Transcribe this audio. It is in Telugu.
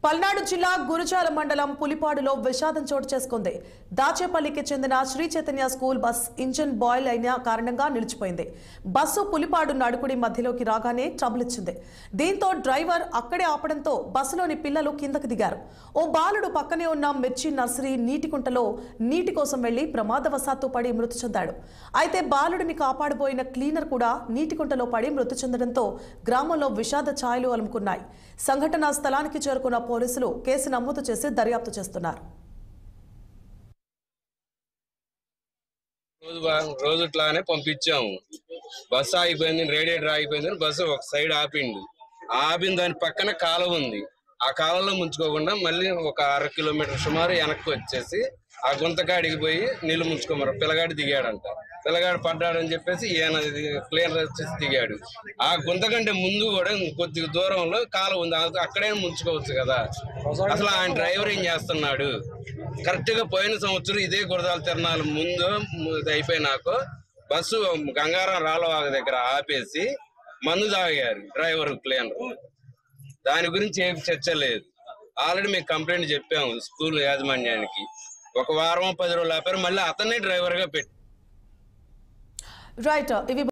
పల్నాడు జిల్లా గురుజాల మండలం పులిపాడులో విషాదం చోటు చేసుకుంది. దాచేపల్లికి చెందిన Sri Chaitanya school bus engine boil అయిన కారణంగా నిలిచిపోయింది. బస్సు పులిపాడు నడుకుడి మధ్యలోకి రాగానే ట్రబుల్ ఇచ్చింది. దీంతో డ్రైవర్ అక్కడే ఆపడంతో బస్సులోని పిల్లలు కిందకు దిగారు. ఓ బాలుడు పక్కనే ఉన్న మిర్చి నర్సరీ నీటికుంటలో నీటి కోసం వెళ్లి ప్రమాదవశాత్తు పడి మృతి చెందాడు. అయితే బాలుడిని కాపాడబోయిన క్లీనర్ కూడా నీటికుంటలో పడి మృతి చెందడంతో గ్రామంలో విషాద ఛాయలు అలుముకున్నాయి. సంఘటనా స్థలానికి చేరుకున్న పోలీసులు కేసు నమోదు చేసి దర్యాప్తు చేస్తున్నారు. రోజుట్లానే పంపించాము. బస్సు ఆగిపోయింది, రేడియేటర్ ఆగిపోయింది. బస్సు ఒక సైడ్ ఆపిన దాని పక్కన కాలువ ఉంది. ఆ కాలంలో ముంచుకోకుండా మళ్ళీ ఒక 1/2 కిలోమీటర్ సుమారు వెనక్కి వచ్చేసి ఆ గుంతకాడికి పోయి నీళ్లు ముంచుకోమరు. పిల్లగాడు దిగాడంట. పిల్లగాడు పడ్డాడని చెప్పేసి ఈయన క్లీనర్ వచ్చేసి దిగాడు. ఆ గుంత కంటే ముందు కూడా కొద్దిగా దూరంలో కాలువ ఉంది, అక్కడే ముంచుకోవచ్చు కదా. అసలు ఆయన డ్రైవర్ ఏం చేస్తున్నాడు? కరెక్ట్ గా పోయిన సంవత్సరం ఇదే గురదాల తిరణాల ముందు అయిపోయినాక బస్సు గంగారం రాళ్ళవాగ దగ్గర ఆపేసి మందు తాగారు డ్రైవర్ క్లీనర్. దాని గురించి ఏం చర్చ లేదు. ఆల్రెడీ మేము కంప్లైంట్ చెప్పాము స్కూల్ యాజమాన్యానికి. 1 వారం 10 రోజులు ఆపారు, మళ్ళీ అతనే డ్రైవర్ గా పెట్టి.